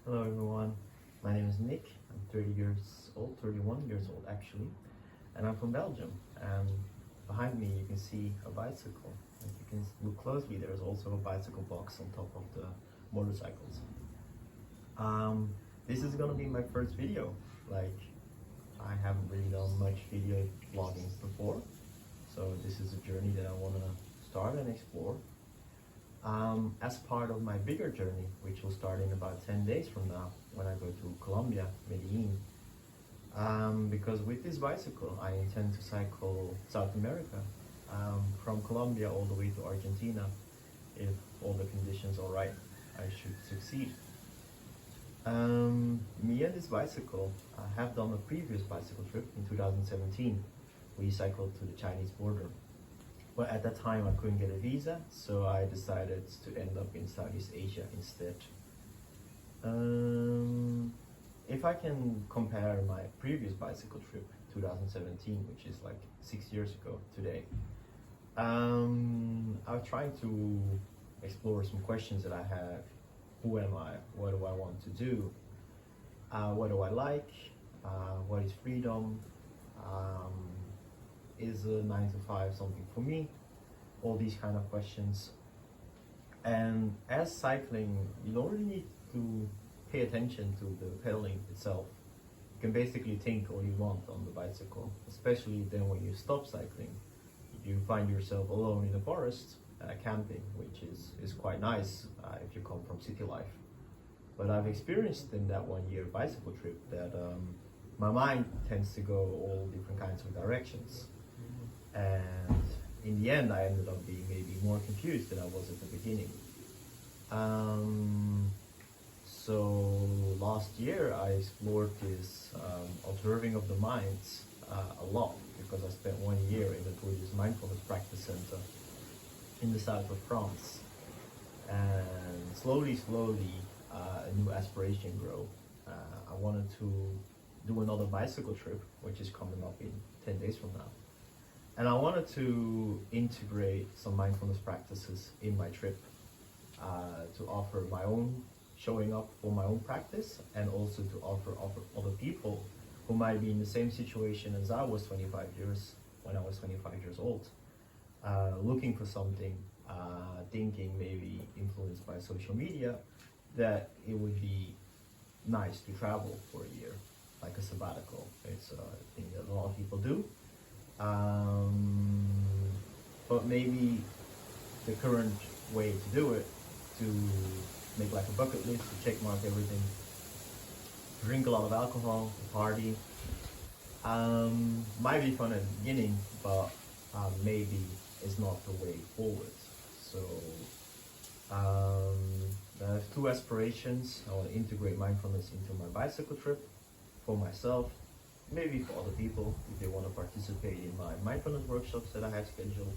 Hello everyone, my name is Nick. I'm 30 years old, 31 years old actually, and I'm from Belgium. And behind me you can see a bicycle. If you can look closely, there's also a bicycle box on top of the motorcycles. This is gonna be my first video. Like, I haven't really done much video vlogging before, so this is a journey that I wanna start and explore. As part of my bigger journey, which will start in about 10 days from now when I go to Colombia, Medellin. Because with this bicycle, I intend to cycle South America, from Colombia all the way to Argentina. If all the conditions are right, I should succeed. Me and this bicycle, I have done a previous bicycle trip in 2017. We cycled to the Chinese border. But at that time I couldn't get a visa, so I decided to end up in Southeast Asia instead. If I can compare my previous bicycle trip, 2017, which is like 6 years ago today, I was trying to explore some questions that I have. Who am I? What do I want to do? What do I like? What is freedom? Is a 9 to 5 something for me? All these kind of questions. And as cycling, you don't really need to pay attention to the pedaling itself. You can basically think all you want on the bicycle, especially then when you stop cycling. You find yourself alone in the forest, camping, which is quite nice if you come from city life. But I've experienced in that 1 year bicycle trip that my mind tends to go all different kinds of directions. And in the end, I ended up being maybe more confused than I was at the beginning. So last year, I explored this observing of the minds a lot, because I spent 1 year in the Buddhist mindfulness practice center in the south of France. And slowly, a new aspiration grew. I wanted to do another bicycle trip, which is coming up in 10 days from now. And I wanted to integrate some mindfulness practices in my trip, to offer my own, showing up for my own practice, and also to offer other people who might be in the same situation as I was when I was 25 years old, looking for something, thinking maybe influenced by social media, that it would be nice to travel for a year, like a sabbatical. It's a thing that a lot of people do. But maybe the current way to do it, to make like a bucket list, to check mark everything, drink a lot of alcohol, party, might be fun at the beginning, but maybe it's not the way forward. So I have two aspirations. I want to integrate mindfulness into my bicycle trip for myself, maybe for other people if they want to participate in my mindfulness workshops that I have scheduled.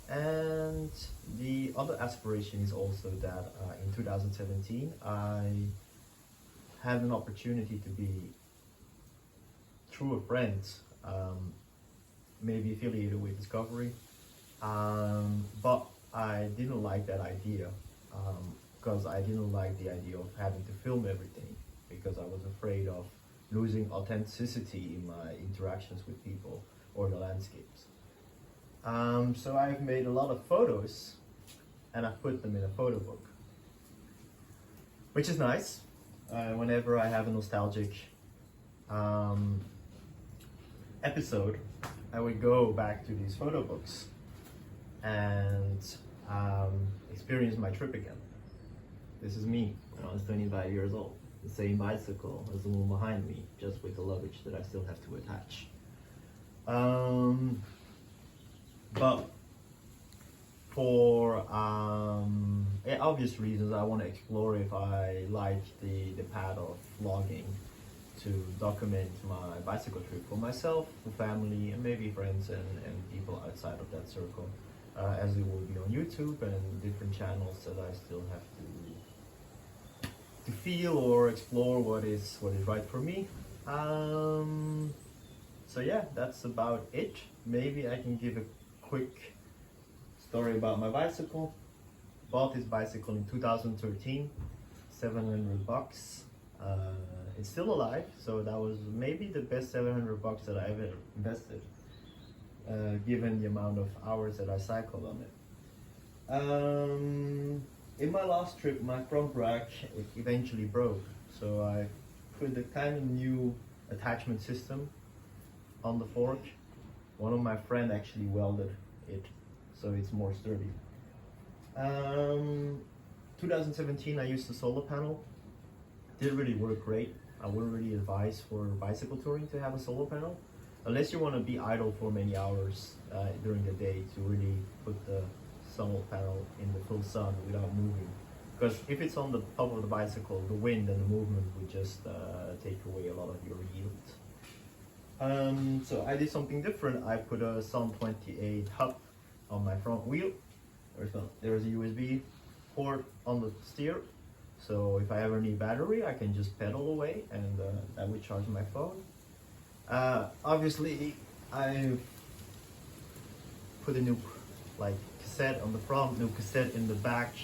And the other aspiration is also that in 2017 I had an opportunity to be, through a friend, maybe affiliated with Discovery, but I didn't like that idea, because I didn't like the idea of having to film everything, because I was afraid of losing authenticity in my interactions with people or the landscapes. So I've made a lot of photos and I've put them in a photo book, which is nice. Whenever I have a nostalgic episode, I would go back to these photo books and experience my trip again. This is me when I was 25 years old. The same bicycle as the one behind me, just with the luggage that I still have to attach. But for obvious reasons, I want to explore if I like the path of vlogging, to document my bicycle trip for myself, for family, and maybe friends and people outside of that circle, as it will be on YouTube and different channels that I still have to feel or explore what is right for me. So yeah, that's about it. Maybe I can give a quick story about my bicycle. Bought this bicycle in 2013, $700. It's still alive, so that was maybe the best $700 that I ever invested, given the amount of hours that I cycled on it. In my last trip, my front rack eventually broke, so I put a kind of new attachment system on the fork. One of my friends actually welded it, so it's more sturdy. 2017, I used a solar panel. Didn't really work great. I wouldn't really advise for bicycle touring to have a solar panel, unless you want to be idle for many hours during the day to really put the solar panel in the full sun without moving. Because if it's on the top of the bicycle, the wind and the movement would just take away a lot of your yield. So I did something different. I put a Sun 28 hub on my front wheel. There's a USB port on the steer. So if I ever need battery, I can just pedal away and that would charge my phone. Obviously, I put a new cassette on the front, new cassette in the back,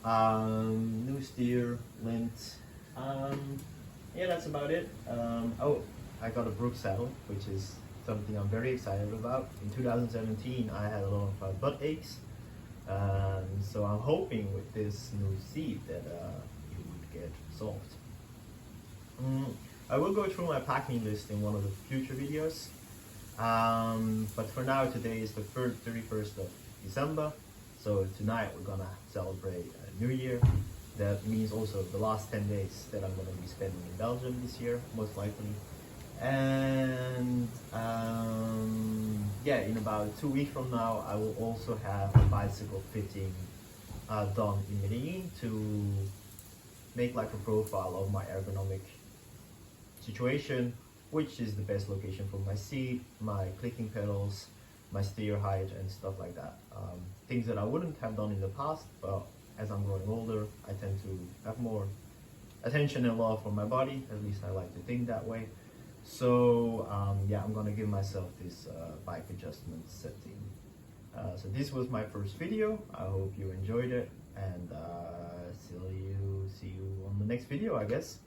new steer, lint. Yeah, that's about it. Oh, I got a Brook saddle, which is something I'm very excited about. In 2017, I had a lot of butt aches. So I'm hoping with this new seat that it would get solved. I will go through my packing list in one of the future videos. But for now, today is the 31st of December. So tonight we're gonna celebrate New Year. That means also the last 10 days that I'm gonna be spending in Belgium this year, most likely. And yeah, in about 2 weeks from now, I will also have a bicycle fitting done in Medellin to make like a profile of my ergonomic situation, which is the best location for my seat, my clicking pedals, my steer height and stuff like that. Things that I wouldn't have done in the past, but as I'm growing older, I tend to have more attention and love for my body. At least I like to think that way. So yeah, I'm gonna give myself this bike adjustment setting. So this was my first video. I hope you enjoyed it, and see you on the next video, I guess.